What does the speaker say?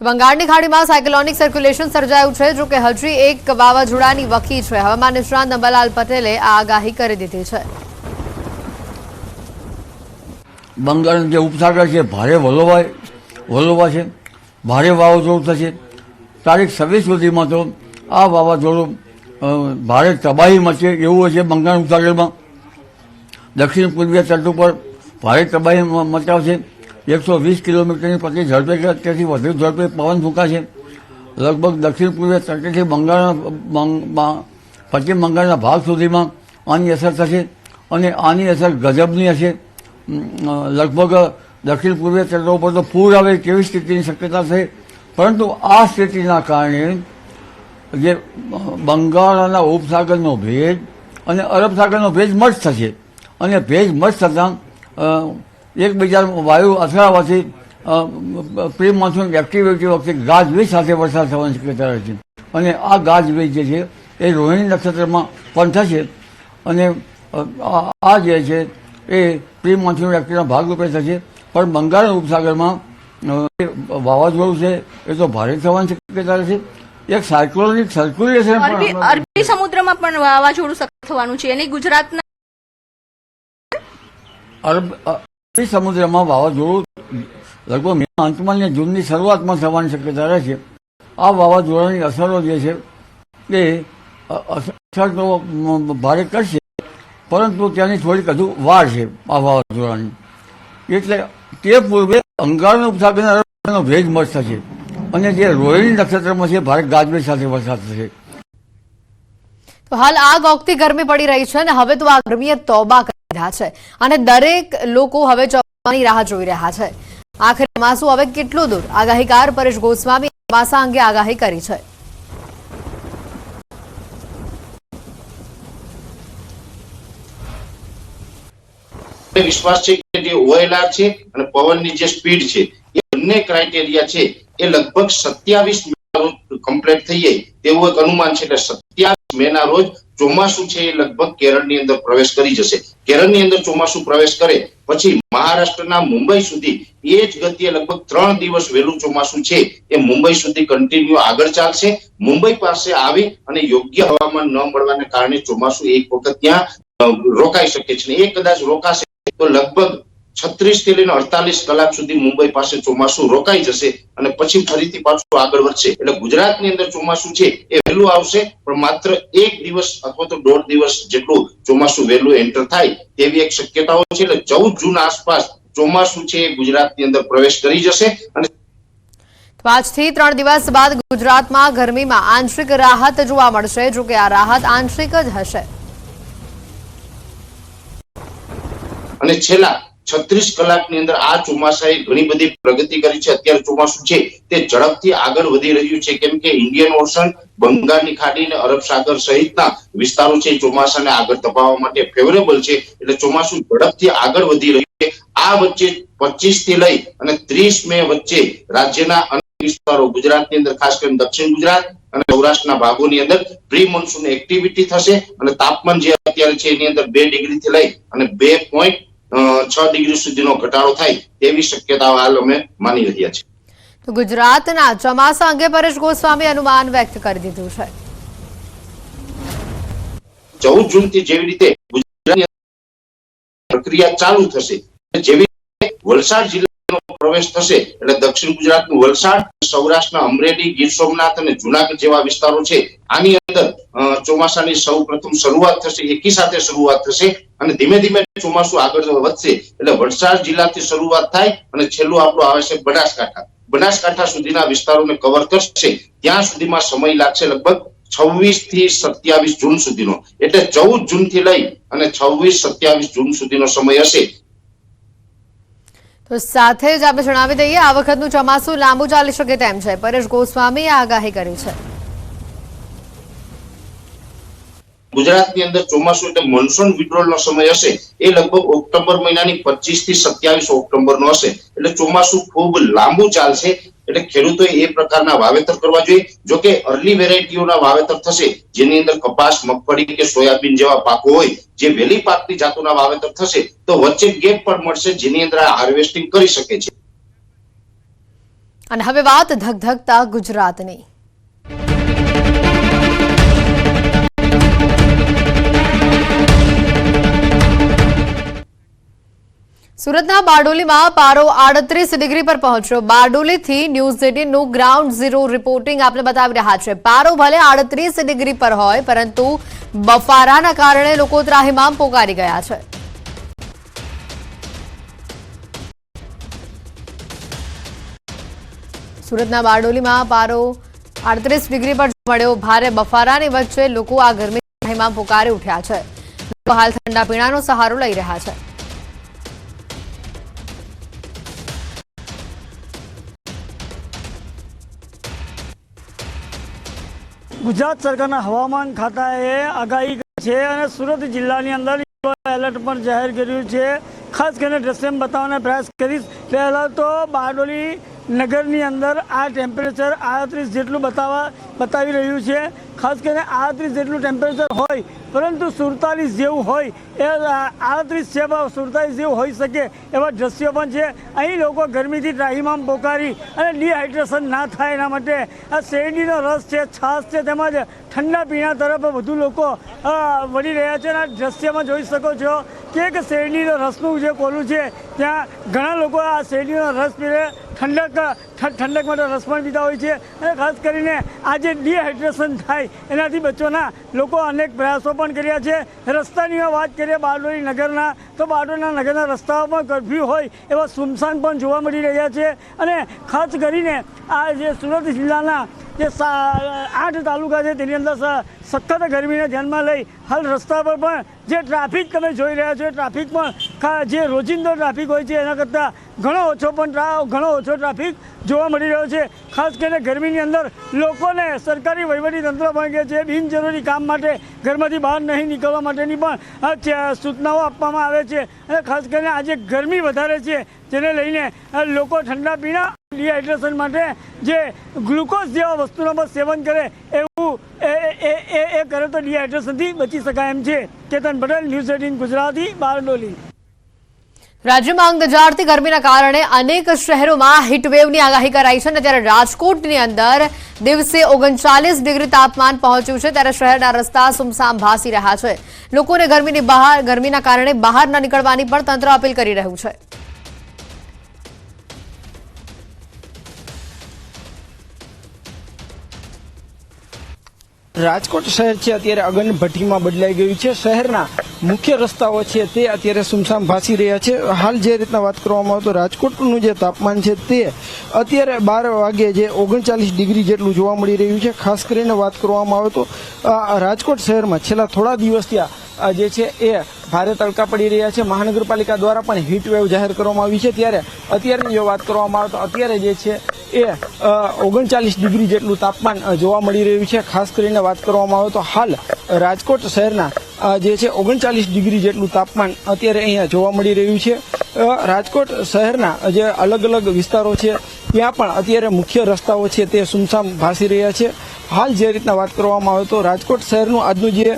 તો બંગાળની ખાડીમાં સાયક્લોનિક સર્ક્યુલેશન સર્જાયું છે, જો કે હજી એક વાવાઝોડાની વકી છે। હવામાન નિષ્ણાત અંબાલાલ પટેલે આ આગાહી કરી દીધી છે। બંગાળનો જે ઉપસાગર છે ભારે વલોવા છે, ભારે વાવાઝોડું થશે। તારીખ 26 સુધીમાં તો આ વાવાઝોડું ભારે તબાહી મચે એવું છે। બંગાળ ઉપસાગરમાં દક્ષિણ પૂર્વીય તટ ઉપર ભારે તબાહી મચાવશે। 120 કિલોમીટરની પ્રતિ ઝડપે કે તેથી વધુ ઝડપે પવન ફૂંકાશે। લગભગ દક્ષિણ પૂર્વીય તટેથી પશ્ચિમ બંગાળના ભાગ સુધીમાં આની અસર થશે અને આની અસર ગજબની હશે। લગભગ દક્ષિણ પૂર્વીય તટો ઉપર તો પૂર આવે તેવી સ્થિતિની શક્યતા છે, પરંતુ આ સ્થિતિના કારણે જે બંગાળના ઉપસાગરનો ભેજ અને અરબ સાગરનો ભેજ મર્જ થશે અને ભેજ મર્જ થતાં એકબીજા વાયુ અથડાવાથી પ્રી મોન્સૂન એક્ટિવિટી વખતે ગાજવીજ સાથે વરસાદ થવાની શક્યતા રહે છે અને આ ગાજવીજ જે છે એ રોહિણી નક્ષત્રમાં પણ થશે અને આ જે છે એ પ્રી મોન્સૂન એક્ટિવિટીના ભાગરૂપે થશે। પણ બંગાળ ઉપસાગરમાં વાવાઝોડું છે એ તો ભારે થવાની શક્યતા રહેશે। એક સાયક્લોનિક સર્ક્યુલેશન અરબી સમુદ્રમાં પણ વાવાઝોડું સક્રિય થવાનું છે અને ગુજરાતના અરબી સમુદ્રમાં વાવાઝોડું લગભગ મેના અંતમાં અને જૂનની શરૂઆતમાં થવાની શક્યતા રહેશે। આ વાવાઝોડાની અસરો જે છે એ અસર તો ભારે કરશે, પરંતુ ત્યાંની થોડીક હજુ વાર છે આ વાવાઝોડાની, એટલે તે પૂર્વે બંગાળના ઉપસાગરના અરબનો ભેજ મર્જ થશે અને જે રોહિણી નક્ષત્રમાં છે ભારે ગાજવીજ સાથે વરસાદ થશે। તો હાલ આગ ઓગતી ગરમી પડી રહી છે અને હવે તો આ ગરમીએ તોબા કરી દીધા છે અને દરેક લોકો હવે ચોમાસાની રાહ જોઈ રહ્યા છે। આખરે ચોમાસું હવે કેટલું દૂર? આગાહીકાર પરેશ ગોસ્વામી ચોમાસા અંગે આગાહી કરી છે। વિશ્વાસ છે કે જે ઓએલઆર છે અને પવનની જે સ્પીડ છે એ બંને ક્રાઇટેરિયા છે એ લગભગ 27 મેના રોજ કમ્પ્લીટ થઈ જાય તેવું એક અનુમાન છે। એટલે 27 મેના રોજ ચોમાસું છે એ લગભગ કેરળની અંદર પ્રવેશ કરી જશે। કેરળની અંદર ચોમાસું પ્રવેશ કરે પછી મહારાષ્ટ્રના મુંબઈ સુધી એ જ ગતિએ લગભગ 3 દિવસ વહેલું ચોમાસું છે એ મુંબઈ સુધી કન્ટિન્યુ આગળ ચાલશે। મુંબઈ પાસે આવી અને યોગ્ય હવામાન ન મળવાને કારણે ચોમાસું એક વખત ત્યાં રોકાઈ શકે છે। એ કદાચ રોકાશે તો લગભગ 36 થી લઈને 48 કલાક સુધી મુંબઈ પાસે ચોમાસું રોકાઈ જશે અને પછી ફરીથી પાછું આગળ વધશે। એટલે ગુજરાતની અંદર ચોમાસું છે એ વહેલું આવશે, પણ માત્ર 1 દિવસ અથવા તો 1.5 દિવસ જેટલું ચોમાસું વહેલું એન્ટર થાય તેવી એક શક્યતાઓ છે। એટલે 14 જૂન આસપાસ ચોમાસું છે એ ગુજરાતની અંદર પ્રવેશ કરી જશે અને 5 થી 3 દિવસ બાદ ગુજરાતમાં ગરમીમાં આંશિક રાહત જોવા મળશે, જો કે આ રાહત આંશિક જ હશે અને છેલ્લા 36 કલાકની અંદર આ ચોમાસાએ ઘણી બધી પ્રગતિ કરી છે। અત્યારે ચોમાસું છે તે ઝડપથી આગળ વધી રહ્યું છે, કેમ કે ઇન્ડિયન ઓશન, બંગાળની ખાડી અને અરબ સાગર સહિતના વિસ્તારો છે ચોમાસાને આગળ ધપાવવા માટે ફેવરેબલ છે, એટલે ચોમાસું ઝડપથી આગળ વધી રહ્યું છે। આ વચ્ચે 25 થી લઈ અને 30 મે વચ્ચે રાજ્યના અનેક વિસ્તારો ગુજરાતની અંદર ખાસ કરીને દક્ષિણ ગુજરાત અને સૌરાષ્ટ્રના ભાગોની અંદર પ્રી મોન્સૂન એક્ટિવિટી થશે અને તાપમાન જે અત્યારે છે એની અંદર 2 ડિગ્રીથી લઈ અને 2.6 ડિગ્રી સુધીનો ઘટાડો થાય તેવી શક્યતાઓ હાલ અમે માની રહ્યા છીએ। તો ગુજરાતના ચોમાસા અંગે પરેશ ગોસ્વામી અનુમાન વ્યક્ત કરી દીધું છે। 14 જૂનથી જેવી રીતે ગુજરાતની પ્રક્રિયા ચાલુ થશે, જેવી રીતે વલસાડ જિલ્લાનો પ્રવેશ થશે એટલે દક્ષિણ ગુજરાતનું વલસાડ, સૌરાષ્ટ્રના અમરેલી, ગીર સોમનાથ અને જુનાગઢ જેવા વિસ્તારો છે આની અંદર ચોમાસાની સૌપ્રથમ શરૂઆત થશે, એકી સાથે શરૂઆત થશે અને ધીમે ધીમે ચોમાસું આગળ વધશે। એટલે વલસાડ જિલ્લાથી શરૂઆત થાય અને છેલ્લું આપણું આવે છે બનાસકાંઠા સુધીના વિસ્તારોને કવર કરશે। ત્યાં સુધીમાં સમય લાગશે લગભગ 26 થી 27 જૂન સુધીનો, એટલે 14 જૂનથી લઈ અને 26-27 જૂન સુધીનો સમય હશે। તો સાથે જ આપણે જણાવી દઈએ આ વખતનું ચોમાસું લાંબુ ચાલી શકે તેમ છે। પરેશ ગોસ્વામીએ આગાહી કરી છે। ગુજરાતની અંદર ચોમાસું એટલે મોન્સૂન વિડ્રોલનો સમય હશે એ લગભગ ઓક્ટોબર મહિનાની 25 થી 27 ઓક્ટોબરનો હશે, એટલે ચોમાસું ખૂબ લાંબુ ચાલશે। એટલે ખેડૂતોએ એ પ્રકારના વાવેતર કરવા જોઈએ। જો કે અર્લી વેરાયટીઓના વાવેતર થશે જેની અંદર કપાસ, મગફળી કે સોયાબીન જેવા પાકો હોય, જે વહેલી પાકતી જાતોના વાવેતર થશે તો વચ્ચે ગેપ પણ મળશે જેની અંદર હાર્વેસ્ટિંગ કરી શકે છે। અને હવે વાત ધગધગતા ગુજરાતની. સુરતના બારડોલીમાં પારો 38 ડિગ્રી પર પહોંચ્યો. બારડોલીથી ન્યૂઝ 18નું ગ્રાઉન્ડ ઝીરો રિપોર્ટિંગ આપણે બતાવી રહ્યા છે. પારો ભલે 38 ડિગ્રી પર હોય, પરંતુ બફારાના કારણે લોકો ત્રાહિમામ પોકારી ગયા છે. સુરતના બારડોલીમાં પારો 38 ડિગ્રી પર મળ્યો. ભારે બફારાની વચ્ચે લોકો આ ગરમી ત્રાહિમામ પોકારી ઉઠ્યા છે. લોકો હાલ ઠંડા પીણાનો સહારો લઈ રહ્યા છે. ગુજરાત સરકારના હવામાન ખાતાએ આગાહી કરી છે અને સુરત જિલ્લાની અંદર એલર્ટ પણ જાહેર કર્યું છે. ખાસ કરીને દ્રશ્યમાં બતાવવાનો પ્રયાસ કરીશ. પહેલાં તો બારડોલી નગરની અંદર આ ટેમ્પરેચર 38 જેટલું બતાવી રહ્યું છે. ખાસ કરીને 38 જેટલું ટેમ્પરેચર હોય, પરંતુ 47 જેવું હોય, એ 38 છે 47 જેવું હોઈ શકે એવા દ્રશ્યો પણ છે. અહીં લોકો ગરમીથી ત્રાહિમામ પોકારી અને ડિહાઇડ્રેશન ના થાય એના માટે આ શેરડીનો રસ છે, છાશ છે, તેમજ ઠંડા પીણા તરફ વધુ લોકો વળી રહ્યા છે. અને આ દ્રશ્યમાં જોઈ શકો છો કે શેરડીનો રસનું જે કોલું છે ત્યાં ઘણા લોકો આ શેરડીનો રસ પીને ઠંડક માટે રસ પણ પીતા હોય છે. અને ખાસ કરીને આ જે ડિહાઇડ્રેશન થાય એનાથી બચવાના લોકો અનેક પ્રયાસો પણ કર્યા છે. રસ્તાની વાત કરીએ બારડોલી નગરના, તો બારડોલીના નગરના રસ્તાઓ પણ કર્ફ્યુ હોય એવા સુમસાન પણ જોવા મળી રહ્યા છે. અને ખાસ કરીને આ જે સુરત જિલ્લાના જે 8 તાલુકા છે તેની અંદર સખત ગરમીને ધ્યાનમાં લઈ હાલ રસ્તા પર પણ જે ટ્રાફિક તમે જોઈ રહ્યા છો, ટ્રાફિક પણ જે રોજિંદો ટ્રાફિક હોય છે એના કરતાં ઘણો ઓછો ટ્રાફિક જોવા મળી રહ્યો છે. ખાસ કરીને ગરમીની અંદર લોકોને સરકારી વહીવટીતંત્ર પણ કહે છે બિનજરૂરી કામ માટે ઘરમાંથી બહાર નહીં નીકળવા માટેની પણ સૂચનાઓ આપવામાં આવે છે. અને ખાસ કરીને આજે ગરમી વધારે છે જેને લઈને લોકો ઠંડા પીણા ડિહાઇડ્રેશન માટે જે ગ્લુકોઝ જેવા વસ્તુનું પણ સેવન કરે એવું એ કરે તો ડિહાઇડ્રેશનથી બચી શકાય એમ છે. કેતન પટેલ, ન્યૂઝ 18 ગુજરાતી, બારડોલી. રાજ્યમાં અંગ ગજાડતી ગરમીના કારણે અનેક શહેરોમાં હીટવેવની આગાહી કરાઈ છે. અને ત્યારે રાજકોટની અંદર દિવસે 39 ડિગ્રી તાપમાન પહોંચ્યું છે. ત્યારે શહેરના રસ્તા સુમસામ ભાસી રહ્યા છે. લોકોને ગરમીના કારણે બહાર ન નીકળવાની પણ તંત્ર અપીલ કરી રહ્યું છે. રાજકોટ શહેર છે અત્યારે અગન ભઠ્ઠીમાં બદલાઈ ગયું છે. શહેરના મુખ્ય રસ્તાઓ છે તે અત્યારે સુમસામ ભાસી રહ્યા છે. હાલ જે રીતના વાત કરવામાં આવે તો રાજકોટનું જે તાપમાન છે તે અત્યારે 12 વાગે જે 39 ડિગ્રી જેટલું જોવા મળી રહ્યું છે. ખાસ કરીને વાત કરવામાં આવે તો રાજકોટ શહેરમાં છેલ્લા થોડા દિવસથી જે છે એ ભારે તડકા પડી રહ્યા છે. મહાનગરપાલિકા દ્વારા પણ હીટવેવ જાહેર કરવામાં આવી છે. ત્યારે અત્યારની જો વાત કરવામાં આવે તો અત્યારે જે છે એ 39 ડિગ્રી જેટલું તાપમાન જોવા મળી રહ્યું છે. ખાસ કરીને વાત કરવામાં આવે તો હાલ રાજકોટ શહેરના જે છે 39 ડિગ્રી જેટલું તાપમાન અત્યારે અહીંયા જોવા મળી રહ્યું છે. રાજકોટ શહેરના જે અલગ અલગ વિસ્તારો છે ત્યાં પણ અત્યારે મુખ્ય રસ્તાઓ છે તે સુમસામ ભાસી રહ્યા છે. હાલ જે રીતના વાત કરવામાં આવે તો રાજકોટ શહેરનું આજનું જે